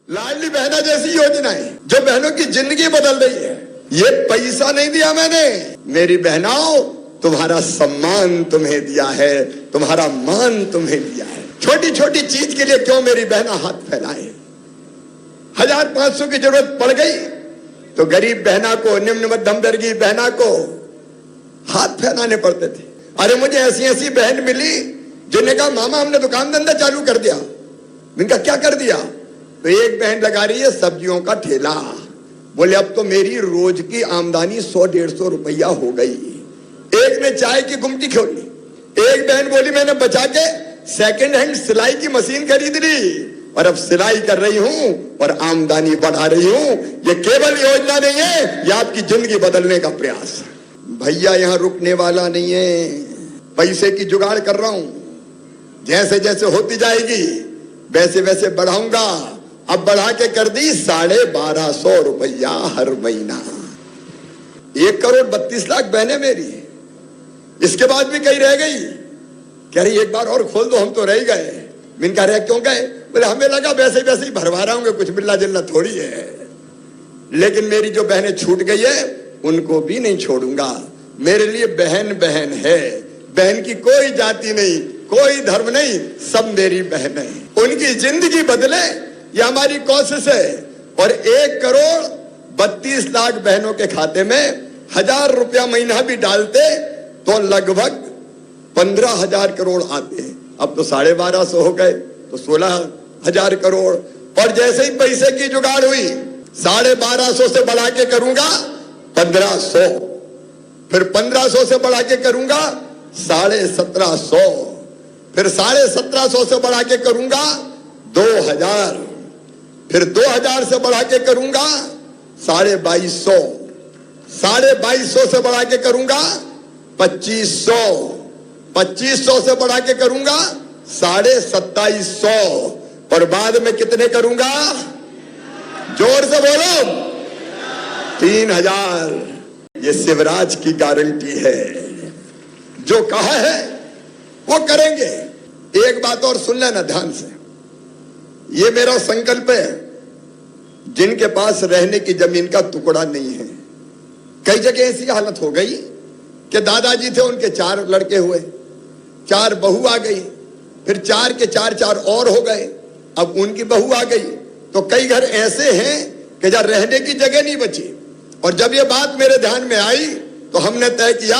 लाडली बहना जैसी योजनाएं जो बहनों की जिंदगी बदल रही है। ये पैसा नहीं दिया मैंने, मेरी बहनाओं तुम्हारा सम्मान तुम्हें दिया है, तुम्हारा मान तुम्हें दिया है। छोटी छोटी चीज के लिए क्यों मेरी बहना हाथ फैलाए। 1500 की जरूरत पड़ गई तो गरीब बहना को, निम्न मध्यम वर्गीय बहना को हाथ फैलाने पड़ते थे। अरे मुझे ऐसी ऐसी बहन मिली जिन्हें कहा मामा हमने दुकान धंधा चालू कर दिया। इनका क्या कर दिया? तो एक बहन लगा रही है सब्जियों का ठेला। बोले अब तो मेरी रोज की आमदनी 100-150 रुपया हो गई। एक ने चाय की गुमटी खोली। एक बहन बोली मैंने बचा के सेकंड हैंड सिलाई की मशीन खरीद ली और अब सिलाई कर रही हूं और आमदनी बढ़ा रही हूं। ये केवल योजना नहीं है, ये आपकी जिंदगी बदलने का प्रयास है। भैया यहां रुकने वाला नहीं है, पैसे की जुगाड़ कर रहा हूं। जैसे जैसे होती जाएगी वैसे वैसे बढ़ाऊंगा। अब बढ़ा के कर दी 1250 रुपया हर महीना। 1,32,00,000 बहने मेरी, इसके बाद भी कहीं रह गई। कह रही एक बार और खोल दो, हम तो रह गए। मैंने कहा रहे क्यों गए? बोले हमें लगा वैसे वैसे ही भरवा रहा हूं, कुछ मिलना जुलना थोड़ी है। लेकिन मेरी जो बहनें छूट गई है उनको भी नहीं छोड़ूंगा। मेरे लिए बहन बहन है। बहन की कोई जाति नहीं, कोई धर्म नहीं, सब मेरी बहन है। उनकी जिंदगी बदले ये हमारी कोशिश है। और 1,32,00,000 बहनों के खाते में 1,000 रुपया महीना भी डालते तो लगभग 15,000 करोड़ आते हैं। अब तो 1250 हो गए तो 16,000 करोड़। और जैसे ही पैसे की जुगाड़ हुई 1250 से बढ़ा के करूंगा 1,500, फिर 1,500 से बढ़ा के करूंगा 1,750, फिर 1,750 से बढ़ा के करूंगा 2,000, फिर 2,000 से बढ़ा के करूंगा 2,250, 2,250 से बढ़ा के करूंगा 2,500, 2,500 से बढ़ा के करूंगा 2,750 और बाद में कितने करूंगा? जोर से बोलो 3,000। ये शिवराज की गारंटी है, जो कहा है वो करेंगे। एक बात और सुन लेना ध्यान से, ये मेरा संकल्प है। जिनके पास रहने की जमीन का टुकड़ा नहीं है, कई जगह ऐसी हालत हो गई कि दादाजी थे, उनके 4 लड़के हुए, 4 बहू आ गई, फिर 4 के 4 और हो गए, अब उनकी बहू आ गई। तो कई घर ऐसे हैं कि जहां रहने की जगह नहीं बची। और जब ये बात मेरे ध्यान में आई तो हमने तय किया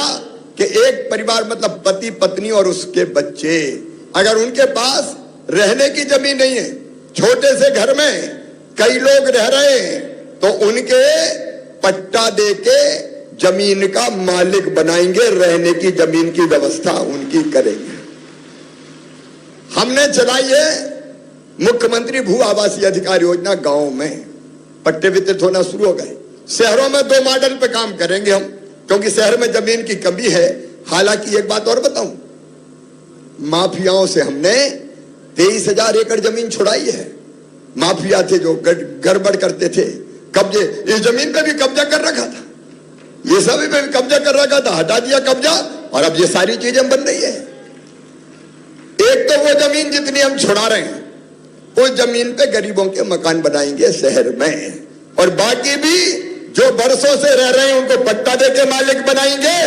कि एक परिवार मतलब पति पत्नी और उसके बच्चे, अगर उनके पास रहने की जमीन नहीं है, छोटे से घर में कई लोग रह रहे हैं, तो उनके पट्टा देके जमीन का मालिक बनाएंगे, रहने की जमीन की व्यवस्था उनकी करेंगे। हमने चलाई है मुख्यमंत्री भू आवासीय अधिकार योजना। गांव में पट्टे वितरित होना शुरू हो गए। शहरों में 2 मॉडल पे काम करेंगे हम, क्योंकि शहर में जमीन की कमी है। हालांकि एक बात और बताऊं, माफियाओं से हमने 23,000 एकड़ जमीन छुड़ाई है। माफिया थे जो गड़बड़ करते थे, कब्जे, इस जमीन पे भी कब्जा कर रखा था, ये सभी पे भी कब्जा कर रखा था, हटा दिया कब्जा और अब ये सारी चीजें बन रही है। एक तो वो जमीन जितनी हम छुड़ा रहे हैं उस जमीन पे गरीबों के मकान बनाएंगे शहर में, और बाकी भी जो बरसों से रह रहे हैं उनको पट्टा देके मालिक बनाएंगे,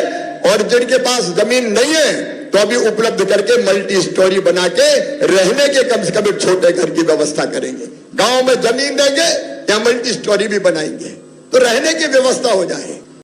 और जिनके पास जमीन नहीं है तो अभी उपलब्ध करके मल्टी स्टोरी बना के रहने के कम से कम एक छोटे घर की व्यवस्था करेंगे। गांव में जमीन देंगे या मल्टी स्टोरी भी बनाएंगे तो रहने की व्यवस्था हो जाए।